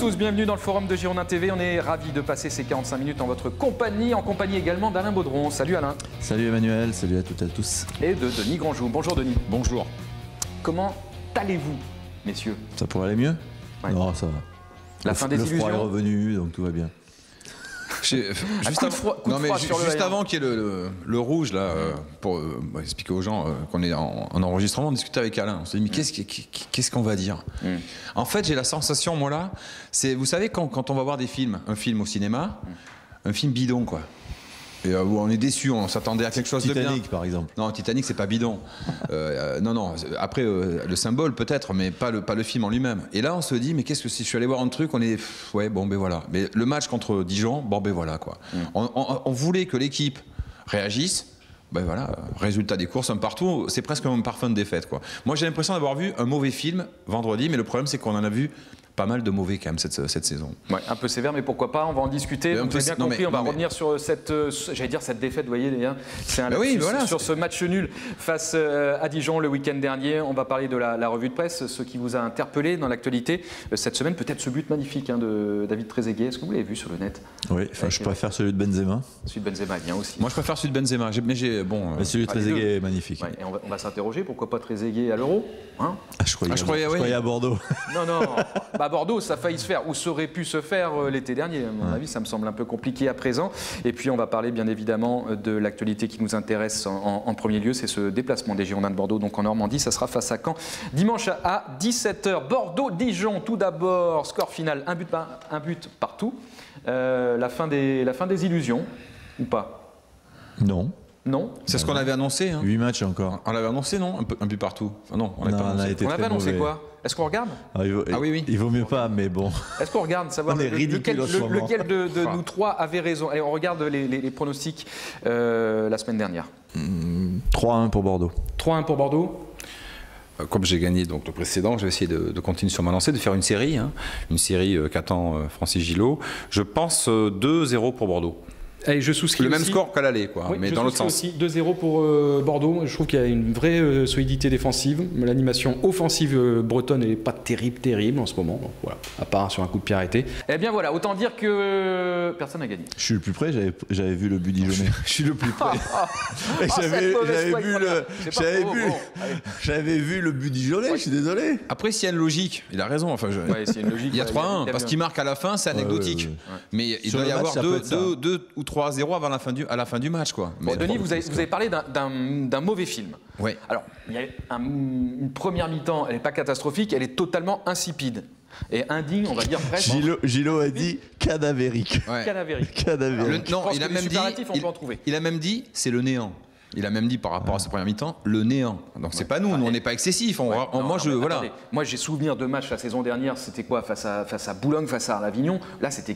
tous, bienvenue dans le forum de Girondins TV. On est ravis de passer ces 45 minutes en votre compagnie, également d'Alain Baudron. Salut Alain. Salut Emmanuel, salut à toutes et à tous. Et de Denis Grandjou. Bonjour Denis. Bonjour. Comment allez-vous, messieurs? Ça pourrait aller mieux? Ouais. Non, ça va. La fin des illusions. Le froid est revenu, donc tout va bien. Juste avant qu'il y ait le rouge, là, pour expliquer aux gens qu'on est en enregistrement, on discutait avec Alain. On s'est dit, mais qu'est-ce qu'on va dire? En fait, j'ai la sensation, moi, là, c'est, vous savez, quand on va voir des films, un film au cinéma, un film bidon, quoi. Et où on est déçu, on s'attendait à quelque chose de bien. Titanic, par exemple. Non, Titanic, c'est pas bidon. Non. Après, le symbole peut-être, mais pas le film en lui-même. Et là, on se dit, mais qu'est-ce que si je suis allé voir un truc, on est, ouais, bon, ben voilà. Mais le match contre Dijon, bon, ben voilà, quoi. On voulait que l'équipe réagisse. Ben voilà, résultat des courses, un partout, c'est presque un parfum de défaite, quoi. Moi, j'ai l'impression d'avoir vu un mauvais film vendredi, mais le problème, c'est qu'on en a vu pas mal de mauvais quand même cette saison. Ouais, un peu sévère, mais pourquoi pas, on va en discuter. Vous avez bien compris, on va revenir sur cette, j'allais dire cette défaite, vous voyez, c'est un lapsus, voilà, sur ce match nul face à Dijon le week-end dernier. On va parler de la revue de presse, ce qui vous a interpellé dans l'actualité cette semaine, peut-être ce but magnifique de David Trezeguet. Est-ce que vous l'avez vu sur le net? Oui, enfin, je préfère celui de Benzema. Celui de Benzema est bien aussi. Moi, je préfère celui de Benzema, mais celui de Trezeguet est magnifique. Ouais, et on va s'interroger, pourquoi pas Trezeguet à l'Euro, hein? Je croyais à Bordeaux. Non, bah Bordeaux, ça a failli se faire, ou ça aurait pu se faire l'été dernier. À mon avis, ça me semble un peu compliqué à présent. Et puis, on va parler bien évidemment de l'actualité qui nous intéresse en premier lieu, c'est ce déplacement des Girondins de Bordeaux, donc en Normandie. Ça sera face à Caen, dimanche à 17h. Bordeaux-Dijon, tout d'abord, score final, un but partout. La fin des illusions, ou pas? Non. Non. C'est ce qu'on avait annoncé. Hein. 8 matchs encore. On l'avait annoncé, non? Un but partout. Enfin, non, on avait annoncé quoi? Est-ce qu'on regarde? Oui. Il vaut mieux pas, mais bon. Est-ce qu'on regarde, savoir lequel de nous trois avait raison? Allez, on regarde les pronostics la semaine dernière. 3-1 pour Bordeaux. 3-1 pour Bordeaux. Comme j'ai gagné donc le précédent, je vais essayer de continuer sur ma lancée, de faire une série qu'attend Francis Gillot. Je pense 2-0 pour Bordeaux. Allez, je souscris le même score qu'à l'aller, quoi, oui, mais dans l'autre sens. Aussi 2-0 pour Bordeaux. Je trouve qu'il y a une vraie solidité défensive. L'animation offensive bretonne n'est pas terrible en ce moment. Donc, voilà, à part sur un coup de pied arrêté. Eh bien voilà, autant dire que personne n'a gagné. Je suis le plus près. J'avais vu le but dijonnais. Je suis le plus près. J'avais vu le but dijonnais. Je suis désolé. Après, s'il y a une logique, il a raison. Enfin, il y a 3-1 parce qu'il marque à la fin, c'est anecdotique. Mais il doit y avoir 2 ou 3-0 à la fin du match, quoi. Bon, Denis, vous avez parlé d'un mauvais film. Oui. Alors, il y a une première mi-temps, elle n'est pas catastrophique, elle est totalement insipide. Et indigne, on va dire presque. Gillot a dit cadavérique. Ouais. Cadavérique. Non, il a même dit, c'est le néant. Il a même dit par rapport à sa première mi-temps, le néant. Donc c'est pas nous on n'est pas excessifs. Voilà. Moi j'ai souvenir de matchs la saison dernière, c'était quoi face à Boulogne, face à Avignon. Là c'était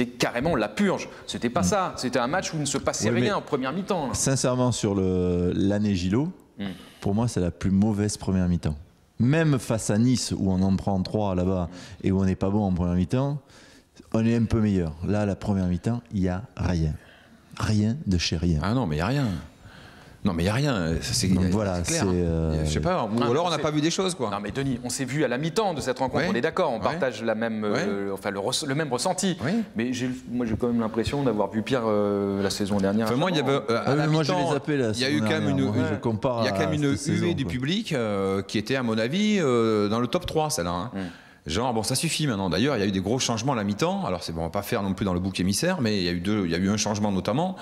carrément la purge. C'était pas ça. C'était un match où il ne se passait rien en première mi-temps. Là. Sincèrement, sur l'année Gillot, pour moi c'est la plus mauvaise première mi-temps. Même face à Nice où on en prend 3 là-bas et où on n'est pas bon en première mi-temps, on est un peu meilleur. Là, la première mi-temps, il n'y a rien. Rien de chez rien. Ah non, mais il n'y a rien. Non, mais il n'y a rien. Donc voilà, clair. Je sais pas. Ou alors on n'a pas vu des choses, quoi. Non, mais Denis, on s'est vu à la mi-temps de cette rencontre. On est d'accord. On partage la même, le même ressenti. Mais moi, j'ai quand même l'impression d'avoir vu pire la saison dernière. Enfin, moi, il y avait à la mi-temps. Il y a eu quand même une huée du public qui était, à mon avis, dans le top 3, celle-là. Hein. Genre, bon, ça suffit maintenant. D'ailleurs, il y a eu des gros changements à la mi-temps. Alors, on va pas faire non plus dans le bouc émissaire, mais il y a eu un changement notamment.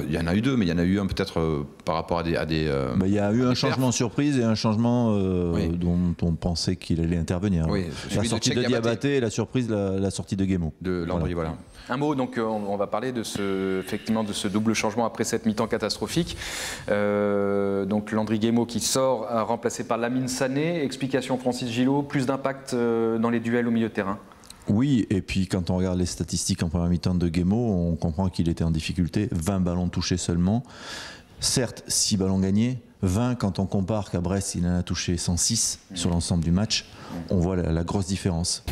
Il y en a eu 2, mais il y en a eu un peut-être par rapport à des il y a eu un changement surprise et un changement dont on pensait qu'il allait intervenir. Oui, la sortie de Diabaté et la surprise, la sortie de Guémot. De Landry, voilà. Un mot, donc on va parler de ce double changement après cette mi-temps catastrophique. Donc Landry Guémot qui sort, remplacé par Lamine Sané. Explication Francis Gillot, plus d'impact dans les duels au milieu de terrain. Oui, et puis quand on regarde les statistiques en première mi-temps de Guémot, on comprend qu'il était en difficulté. 20 ballons touchés seulement. Certes, 6 ballons gagnés. 20 quand on compare qu'à Brest, il en a touché 106 sur l'ensemble du match. On voit la grosse différence.